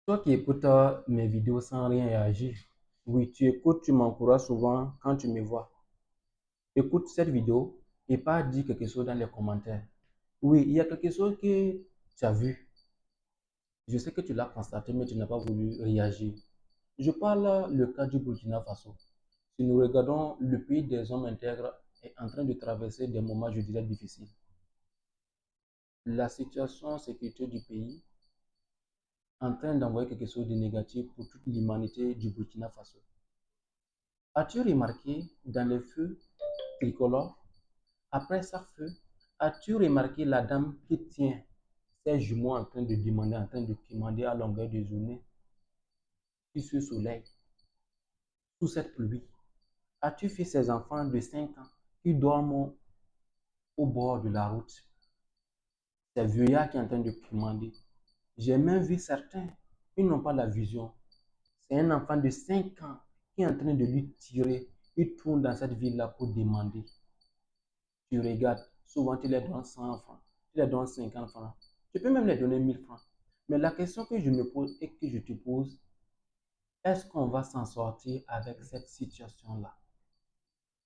Toi qui écoutes mes vidéos sans rien réagir, oui, tu écoutes, tu m'encourages souvent quand tu me vois. Écoute cette vidéo et pas dire quelque chose dans les commentaires. Oui, il y a quelque chose que tu as vu. Je sais que tu l'as constaté, mais tu n'as pas voulu réagir. Je parle le cas du Burkina Faso. Si nous regardons, le pays des hommes intègres est en train de traverser des moments, je dirais, difficiles. La situation sécuritaire du pays est en train d'envoyer quelque chose de négatif pour toute l'humanité du Burkina Faso. As-tu remarqué dans les feux tricolores, après chaque feu, as-tu remarqué la dame qui tient ses jumeaux en train de demander à longueur de journée, sous ce soleil, sous cette pluie? As-tu vu ces enfants de 5 ans qui dorment au bord de la route? Ces vieillards qui sont en train de commander. J'ai même vu certains, ils n'ont pas la vision. C'est un enfant de 5 ans qui est en train de lui tirer. Il tourne dans cette ville-là pour demander. Tu regardes, souvent tu les donnes 100 francs, tu les donnes 50 francs, tu peux même les donner 1000 francs. Mais la question que je me pose et que je te pose, est-ce qu'on va s'en sortir avec cette situation-là?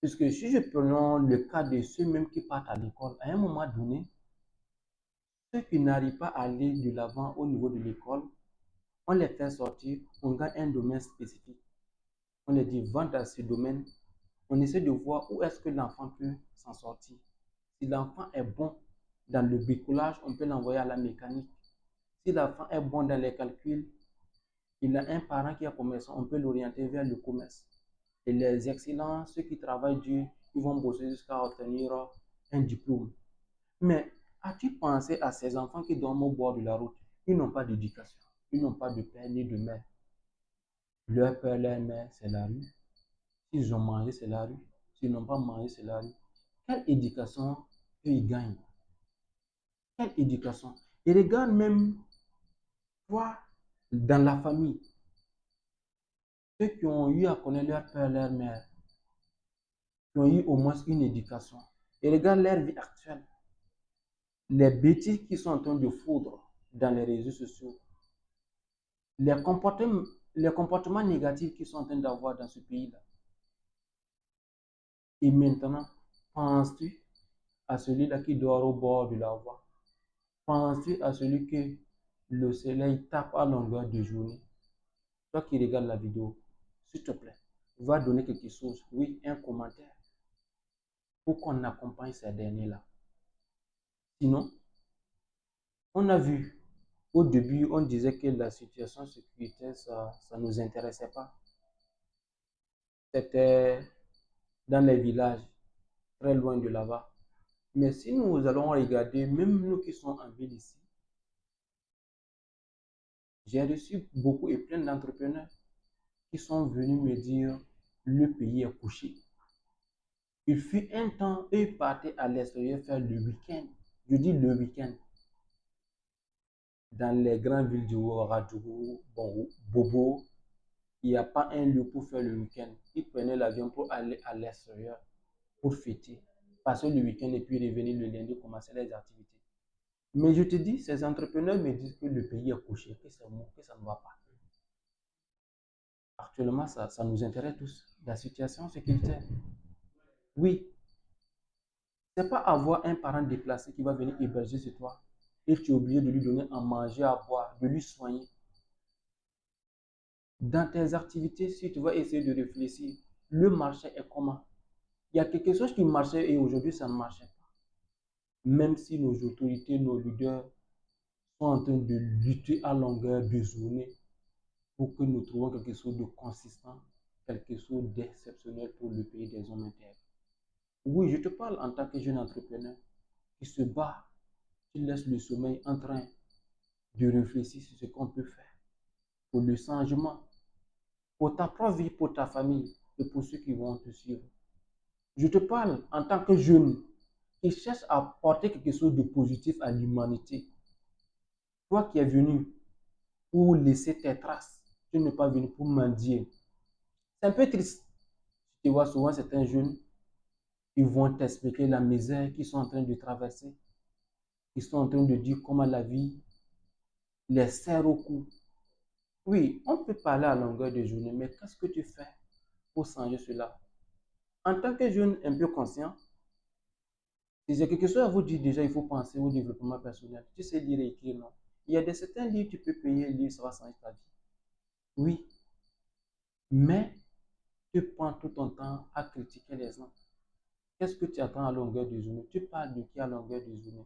Puisque si je prends le cas de ceux même qui partent à l'école, à un moment donné, ceux qui n'arrivent pas à aller de l'avant au niveau de l'école, on les fait sortir, on gagne un domaine spécifique. On les dit, va dans ce domaine, on essaie de voir où est-ce que l'enfant peut s'en sortir. Si l'enfant est bon dans le bricolage, on peut l'envoyer à la mécanique. Si l'enfant est bon dans les calculs, il a un parent qui est commerçant, on peut l'orienter vers le commerce. Et les excellents, ceux qui travaillent dur, ils vont bosser jusqu'à obtenir un diplôme. Mais as-tu pensé à ces enfants qui dorment au bord de la route? Ils n'ont pas d'éducation, ils n'ont pas de père ni de mère. Leur père, leur mère, c'est la rue. S'ils ont mangé, c'est la rue. S'ils n'ont pas mangé, c'est la rue. Quelle éducation ils gagnent? Quelle éducation? Et regarde même, toi, dans la famille, ceux qui ont eu à connaître leur père, leur mère, qui ont eu au moins une éducation. Et regarde leur vie actuelle. Les bêtises qui sont en train de foudre dans les réseaux sociaux. Les comportements, les comportements négatifs qu'ils sont en train d'avoir dans ce pays-là. Et maintenant, penses-tu à celui-là qui dort au bord de la voie? Penses-tu à celui que le soleil tape à longueur de journée? Toi qui regardes la vidéo, s'il te plaît, va donner quelque chose, oui, un commentaire, pour qu'on accompagne ces derniers-là. Sinon, on a vu, au début, on disait que la situation sécuritaire, ça ne nous intéressait pas. C'était dans les villages, très loin de là-bas. Mais si nous allons regarder, même nous qui sommes en ville ici, j'ai reçu beaucoup et plein d'entrepreneurs qui sont venus me dire, le pays est couché. Il fut un temps, eux partaient à l'extérieur faire le week-end. Je dis le week-end. Dans les grandes villes du Ouagadougou, bon, Bobo, il n'y a pas un lieu pour faire le week-end. Ils prenaient l'avion pour aller à l'extérieur, pour fêter, passer le week-end et puis revenir le lundi, commencer les activités. Mais je te dis, ces entrepreneurs me disent que le pays est couché, que c'est mou, que ça ne va pas. Actuellement, ça nous intéresse tous, la situation sécuritaire. Oui, c'est pas avoir un parent déplacé qui va venir héberger chez toi et tu es obligé de lui donner à manger, à boire, de lui soigner. Dans tes activités, si tu vas essayer de réfléchir, le marché est comment? Il y a quelque chose qui marchait et aujourd'hui ça ne marchait pas. Même si nos autorités, nos leaders sont en train de lutter à longueur de journée pour que nous trouvions quelque chose de consistant, quelque chose d'exceptionnel pour le pays des hommes intègres. Oui, je te parle en tant que jeune entrepreneur qui se bat, qui laisse le sommeil en train de réfléchir sur ce qu'on peut faire pour le changement, pour ta propre vie, pour ta famille et pour ceux qui vont te suivre. Je te parle en tant que jeune qui cherche à apporter quelque chose de positif à l'humanité. Toi qui es venu pour laisser tes traces, tu n'es pas venu pour mendier. C'est un peu triste. Tu vois souvent certains jeunes, ils vont t'expliquer la misère qu'ils sont en train de traverser. Ils sont en train de dire comment la vie les serre au cou. Oui, on peut parler à longueur de journée, mais qu'est-ce que tu fais pour changer cela? En tant que jeune un peu conscient, si j'ai quelque chose à vous dire déjà, il faut penser au développement personnel. Tu sais lire et écrire, non? Il y a certains livres, tu peux payer un livre, ça va changer ta vie. Oui, mais tu prends tout ton temps à critiquer les gens. Qu'est-ce que tu attends à longueur de journée? Tu parles de qui à longueur de journée?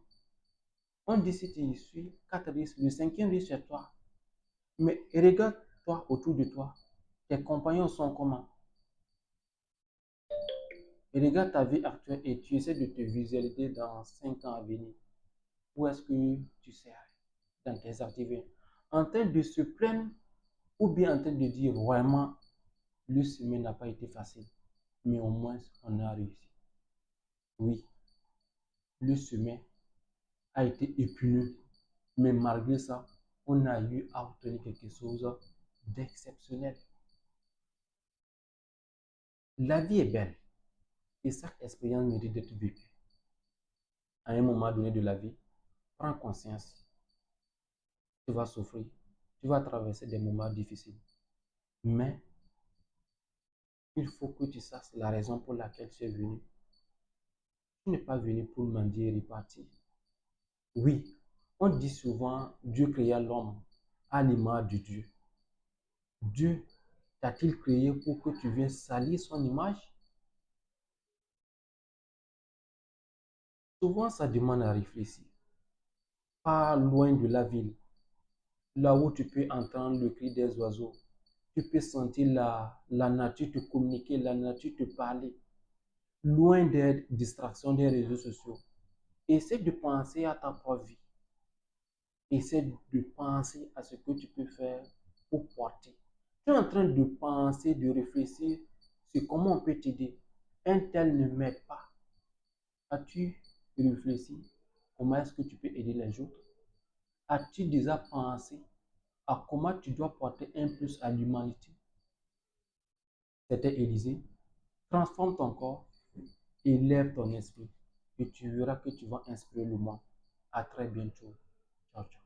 On dit si tu y suis, 4 risques, le cinquième risque c'est toi. Mais regarde-toi autour de toi. Tes compagnons sont comment? Et regarde ta vie actuelle et tu essaies de te visualiser dans 5 ans à venir. Où est-ce que tu seras dans tes activités? En train de se plaindre ou bien en train de dire vraiment le chemin n'a pas été facile, mais au moins on a réussi. Oui, le chemin a été épineux, mais malgré ça, on a eu à obtenir quelque chose d'exceptionnel. La vie est belle et chaque expérience mérite d'être vécue. À un moment donné de la vie, prends conscience, tu vas souffrir, tu vas traverser des moments difficiles, mais il faut que tu saches la raison pour laquelle tu es venu. Tu n'es pas venu pour mendier et repartir. Oui, on dit souvent Dieu créa l'homme à l'image de Dieu. Dieu t'a-t-il créé pour que tu viennes salir son image? Souvent, ça demande à réfléchir. Pas loin de la ville, là où tu peux entendre le cri des oiseaux, tu peux sentir la nature te communiquer, la nature te parler, loin des distractions des réseaux sociaux. Essaie de penser à ta propre vie. Essaie de penser à ce que tu peux faire pour porter. Tu es en train de penser, de réfléchir sur comment on peut t'aider. Un tel ne m'aide pas. As-tu réfléchi comment est-ce que tu peux aider les autres? As-tu déjà pensé à comment tu dois porter un plus à l'humanité? C'était Élisée. Transforme ton corps, élève ton esprit et tu verras que tu vas inspirer le monde. À très bientôt. Ciao, ciao.